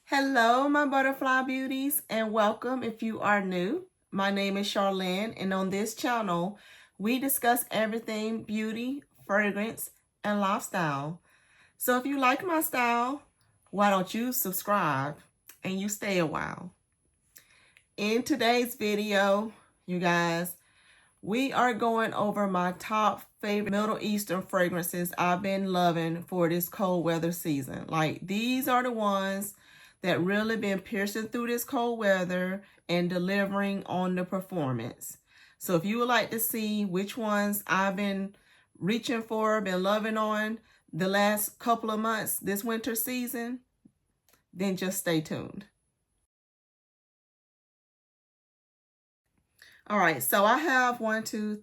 Hello, my butterfly beauties, and welcome if you are new. My name is Charlene, and on this channel, we discuss everything beauty, fragrance, and lifestyle. So if you like my style, why don't you subscribe and you stay a while. In today's video, you guys, we are going over my top favorite Middle Eastern fragrances I've been loving for this cold weather season. Like, these are the ones that really been piercing through this cold weather and delivering on the performance. So if you would like to see which ones I've been reaching for, been loving on the last couple of months this winter season, then just stay tuned. All right, so I have 7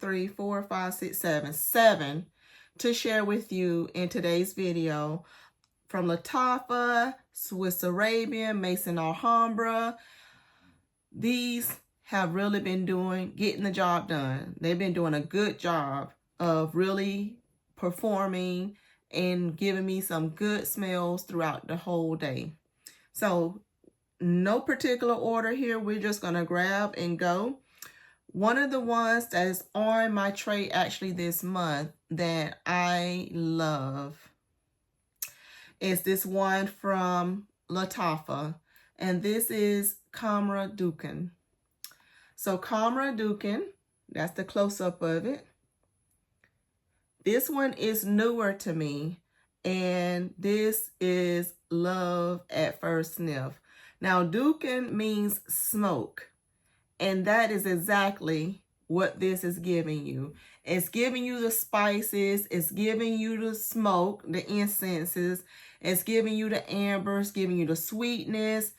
to share with you in today's video from Lattafa, Swiss Arabian, Maison Alhambra. These have really been getting the job done. They've been doing a good job of really performing and giving me some good smells throughout the whole day. So no particular order here. We're just going to grab and go. One of the ones that is on my tray actually this month that I love is this one from Lattafa, and this is Kamra Dukan. So Kamra Dukan, that's the close-up of it. This one is newer to me, and this is love at first sniff. Now, Dukan means smoke. And that is exactly what this is giving you. It's giving you the spices. It's giving you the smoke, the incenses. It's giving you the ambers, giving you the sweetness.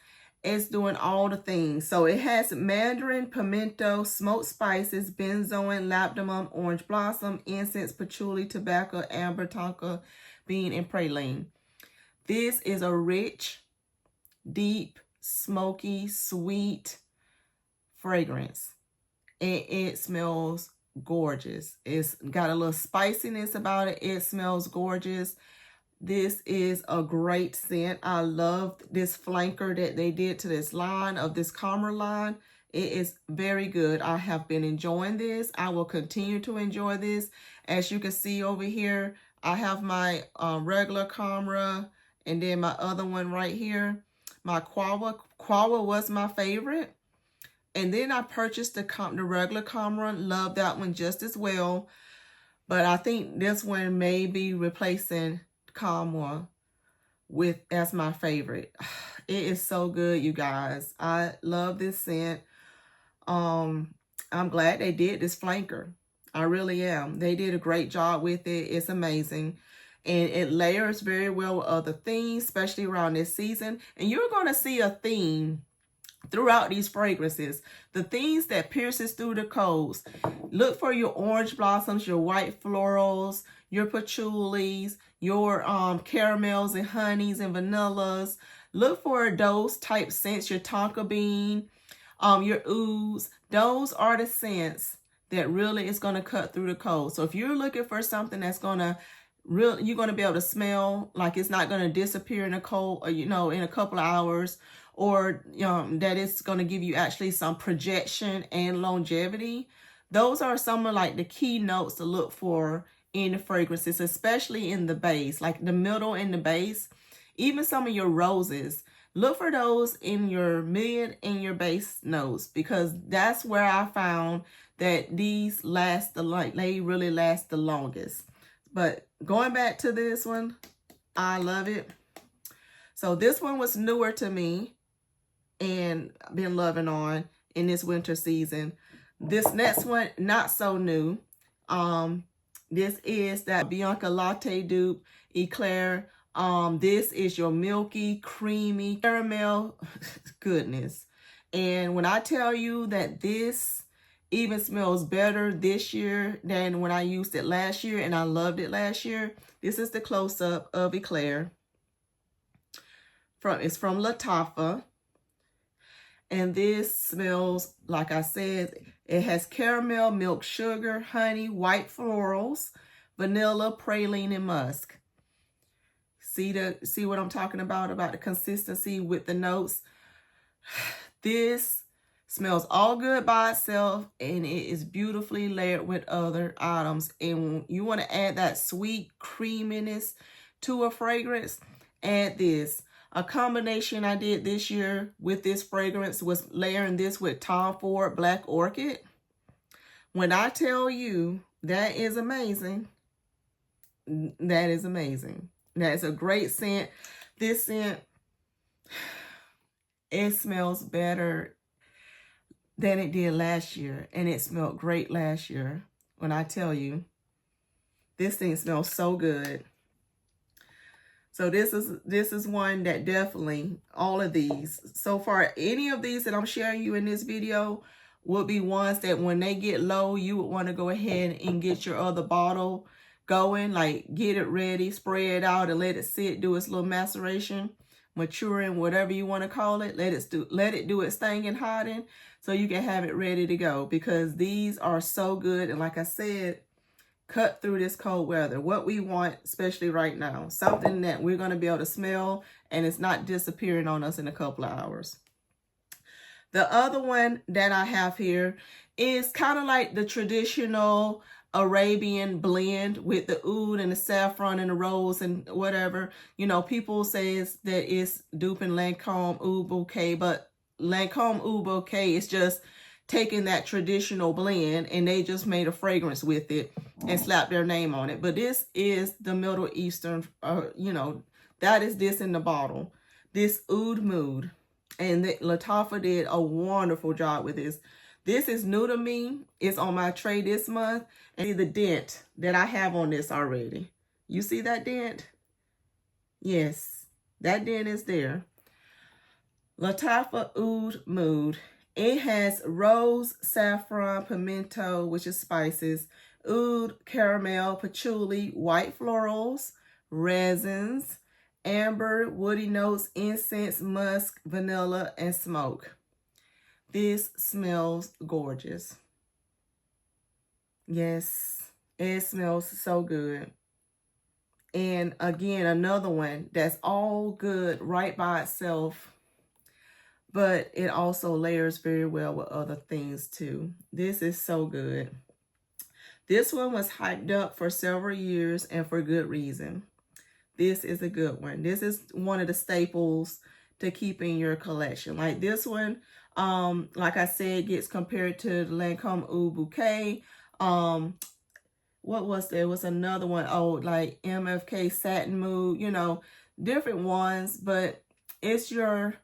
It's doing all the things. So it has mandarin, pimento, smoked spices, benzoin, labdanum, orange blossom, incense, patchouli, tobacco, amber, tonka, bean, and praline. This is a rich, deep, smoky, sweet fragrance. It smells gorgeous. It's got a little spiciness about it. It smells gorgeous. This is a great scent. I love this flanker that they did to this line of this Kamra line. It is very good. I have been enjoying this. I will continue to enjoy this. As you can see over here, I have my regular Kamra and then my other one right here. My Quawa. Quawa was my favorite. And then I purchased the regular Kamra. Love that one just as well. But I think this one may be replacing Kamra as my favorite. It is so good, you guys. I love this scent. I'm glad they did this flanker. I really am. They did a great job with it. It's amazing. And it layers very well with other themes, especially around this season. And you're going to see a theme throughout these fragrances. The things that pierces through the colds. Look for your orange blossoms, your white florals, your patchoulis, your caramels and honeys and vanillas. Look for those type scents, your tonka bean, your ouds. Those are the scents that really is going to cut through the cold. So if you're looking for something that's going to you're going to be able to smell like it's not going to disappear in a cold, or, in a couple of hours, or that it's going to give you actually some projection and longevity. Those are some of like the key notes to look for in the fragrances, especially in the base, like the middle and the base. Even some of your roses, look for those in your mid and your base notes, because that's where I found that these last they really last the longest. But going back to this one, I love it. So this one was newer to me and been loving on in this winter season. This next one, not so new. This is that Bianca Latte dupe Eclair. This is your milky, creamy caramel goodness. And when I tell you that this even smells better this year than when I used it last year, and I loved it last year, this is the close-up of Eclair. It's from Lattafa. And this smells, like I said, it has caramel, milk, sugar, honey, white florals, vanilla, praline, and musk. See what I'm talking about the consistency with the notes. This smells all good by itself, and it is beautifully layered with other items. And you want to add that sweet creaminess to a fragrance, add this. A combination I did this year with this fragrance was layering this with Tom Ford Black Orchid. When I tell you that is amazing, that is amazing. That is a great scent. This scent, it smells better than it did last year, and it smelled great last year. When I tell you, this thing smells so good. So this is one that definitely, all of these so far, any of these that I'm sharing you in this video would be ones that when they get low, you would want to go ahead and get your other bottle going, like get it ready, spray it out, and let it sit, do its little maceration, maturing, whatever you want to call it. Let it do its thing and hiding, so you can have it ready to go, because these are so good. And like I said, cut through this cold weather. What we want, especially right now, something that we're going to be able to smell and it's not disappearing on us in a couple of hours. The other one that I have here is kind of like the traditional Arabian blend with the oud and the saffron and the rose and whatever. You know, people say that it's duping Lancome Oud Bouquet, but Lancome Oud Bouquet is just taking that traditional blend and they just made a fragrance with it and slapped their name on it. But this is the Middle Eastern, you know, that is this in the bottle. This Oud Mood. And Lattafa did a wonderful job with this. This is new to me. It's on my tray this month. And see the dent that I have on this already. You see that dent? Yes, that dent is there. Lattafa Oud Mood. It has rose, saffron, pimento, which is spices, oud, caramel, patchouli, white florals, resins, amber, woody notes, incense, musk, vanilla, and smoke. This smells gorgeous. Yes, it smells so good. And again, another one that's all good right by itself, but it also layers very well with other things too. This is so good. This one was hyped up for several years and for good reason. This is a good one. This is one of the staples to keep in your collection. Like this one, like I said, gets compared to the Lancome Oud Bouquet. What was there? Was another one, oh, like MFK Satin Mood, you know, different ones, but it's your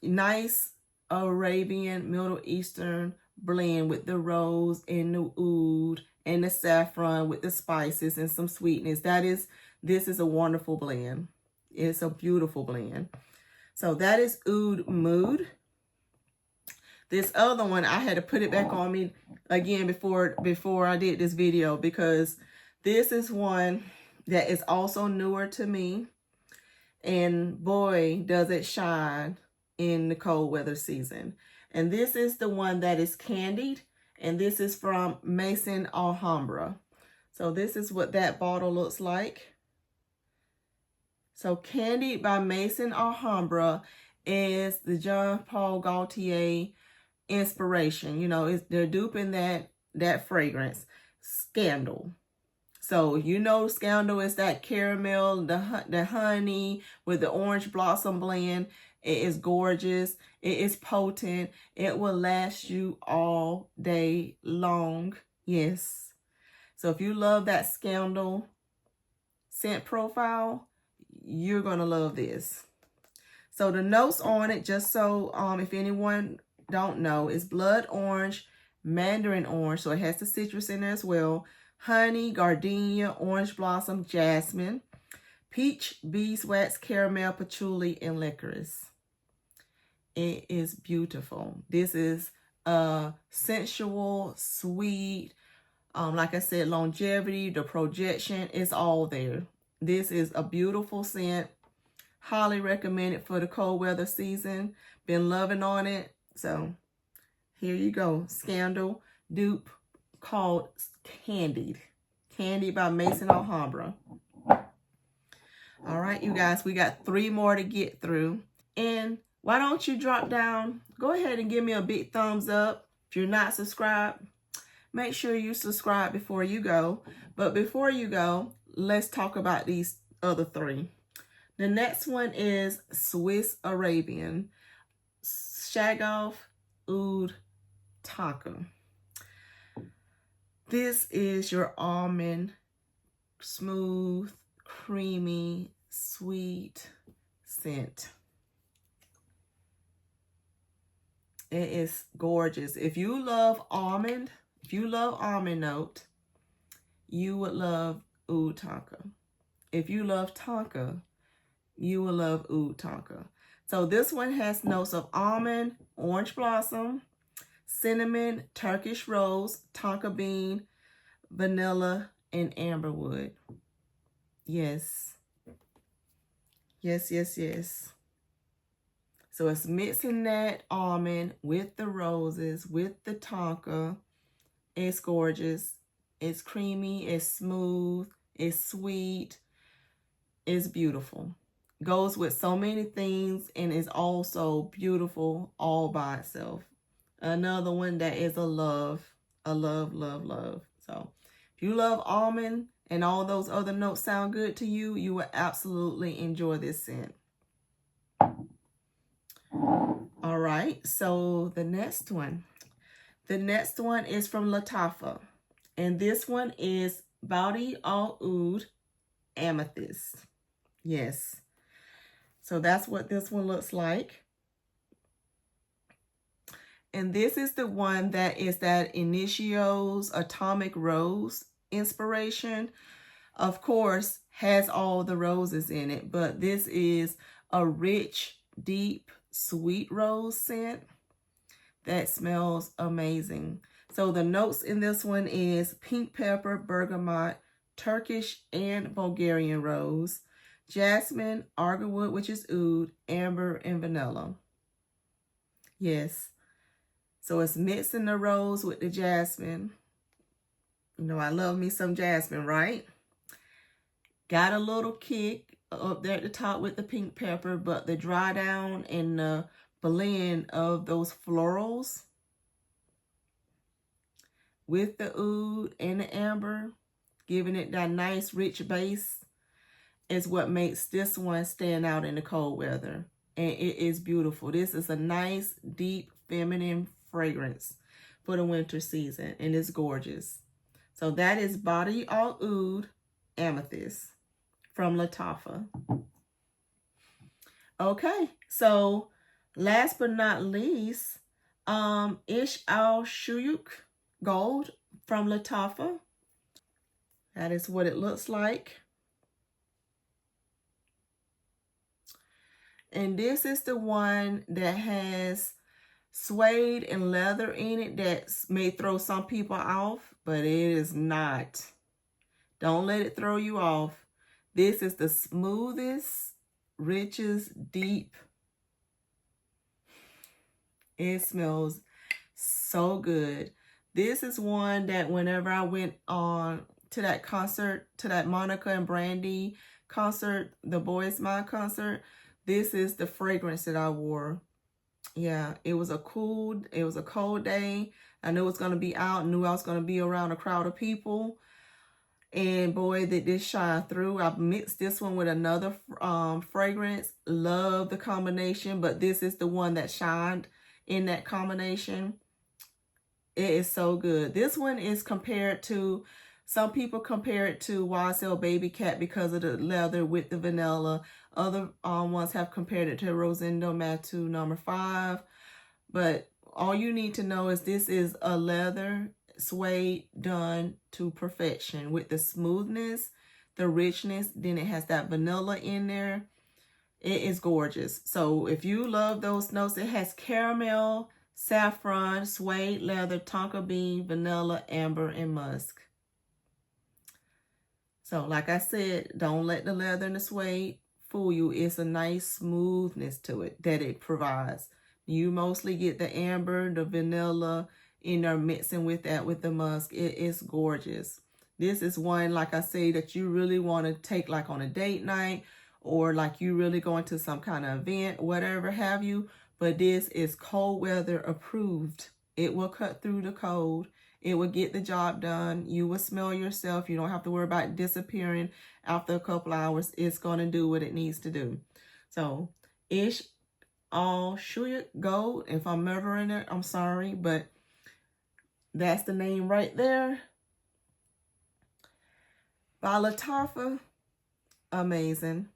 nice Arabian Middle Eastern blend with the rose and the oud and the saffron with the spices and some sweetness. This is a wonderful blend. It's a beautiful blend. So that is Oud Mood. This other one, I had to put it back on me again before I did this video, because this is one that is also newer to me. And boy, does it shine in the cold weather season. And this is the one that is candied, and this is from Maison Alhambra. So this is what that bottle looks like. So Candied by Maison Alhambra is the Jean Paul Gaultier inspiration. You know, they're duping that fragrance, Scandal. So you know Scandal is that caramel, the honey with the orange blossom blend. It is gorgeous. It is potent. It will last you all day long. Yes. So if you love that Scandal scent profile, you're going to love this. So the notes on it, just so if anyone don't know, is blood orange, mandarin orange. So it has the citrus in there as well. Honey, gardenia, orange blossom, jasmine, peach, beeswax, caramel, patchouli, and licorice. It is beautiful. This is sensual, sweet, like I said, longevity, the projection, it's all there. This is a beautiful scent. Highly recommended for the cold weather season. Been loving on it. So here you go. Scandal dupe called Candied. Candied by Maison Alhambra. All right, you guys, we got 3 more to get through. And why don't you drop down, go ahead and give me a big thumbs up. If you're not subscribed, make sure you subscribe before you go. But before you go, let's talk about these other 3. The next one is Swiss Arabian, Shaggoth Oud Tonka. This is your almond, smooth, creamy, sweet scent. It is gorgeous. If you love almond note, you would love Oud Tonka. If you love Tonka, you will love Oud Tonka. So this one has notes of almond, orange blossom, cinnamon, Turkish rose, tonka bean, vanilla, and amberwood. Yes. Yes, yes, yes. So it's mixing that almond with the roses, with the tonka. It's gorgeous. It's creamy. It's smooth. It's sweet. It's beautiful. Goes with so many things and is also beautiful all by itself. Another one that is a love, love, love. So if you love almond and all those other notes sound good to you, you will absolutely enjoy this scent. All right, so the next one. The next one is from Lattafa. And this one is Body Al Oud Amethyst. Yes. So that's what this one looks like. And this is the one that is that Initio's Atomic Rose inspiration. Of course, has all the roses in it, but this is a rich, deep, sweet rose scent that smells amazing. So the notes in this one is pink pepper, bergamot, Turkish and Bulgarian rose, jasmine, argarwood, which is oud, amber, and vanilla. Yes. So it's mixing the rose with the jasmine. You know, I love me some jasmine, right? Got a little kick up there at the top with the pink pepper, but the dry down and the blend of those florals with the oud and the amber, giving it that nice rich base, is what makes this one stand out in the cold weather. And it is beautiful. This is a nice, deep, feminine fragrance for the winter season, and it's gorgeous. So that is Body Al Oud Amethyst from Lattafa. Okay, so last but not least, Ish Al Shuyuk Gold from Lattafa. That is what it looks like. And this is the one that has suede and leather in it that may throw some people off, but it is not. Don't let it throw you off. This is the smoothest, richest, deep. It smells so good. This is one that whenever I went on to that concert, to that Monica and Brandy concert, the Boys Mind concert, this is the fragrance that I wore. Yeah, it was a cold day. I knew it was going to be out. Knew I was going to be around a crowd of people. And boy, did this shine through. I mixed this one with another fragrance. Love the combination, but this is the one that shined in that combination. It is so good. This one is compared to, some people compare it to YSL Baby Cat because of the leather with the vanilla. Other ones have compared it to Rosendo Matu No. 5. But all you need to know is this is a leather suede done to perfection with the smoothness, the richness. Then it has that vanilla in there. It is gorgeous. So if you love those notes, it has caramel, saffron, suede leather, tonka bean, vanilla, amber, and musk. So like I said, don't let the leather and the suede fool you. It's a nice smoothness to it that it provides. You mostly get the amber, the vanilla in there mixing with that with the musk. It is gorgeous. This is one, like I say, that you really want to take like on a date night or like you really going to some kind of event, whatever have you. But this is cold weather approved. It will cut through the cold. It will get the job done. You will smell yourself. You don't have to worry about disappearing after a couple hours. It's going to do what it needs to do. So, Ish Al Shuyuk Gold. If I'm murdering it, I'm sorry, but that's the name right there. By Lattafa. Amazing.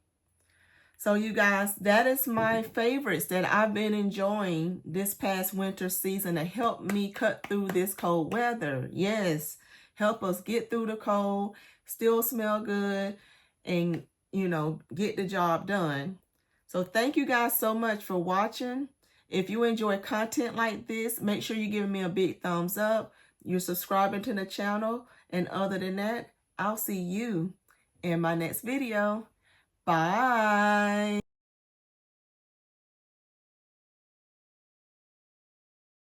So you guys, that is my favorites that I've been enjoying this past winter season to help me cut through this cold weather. Yes, help us get through the cold, still smell good, and, you know, get the job done. So thank you guys so much for watching. If you enjoy content like this, make sure you're giving me a big thumbs up. You're subscribing to the channel. And other than that, I'll see you in my next video. Bye.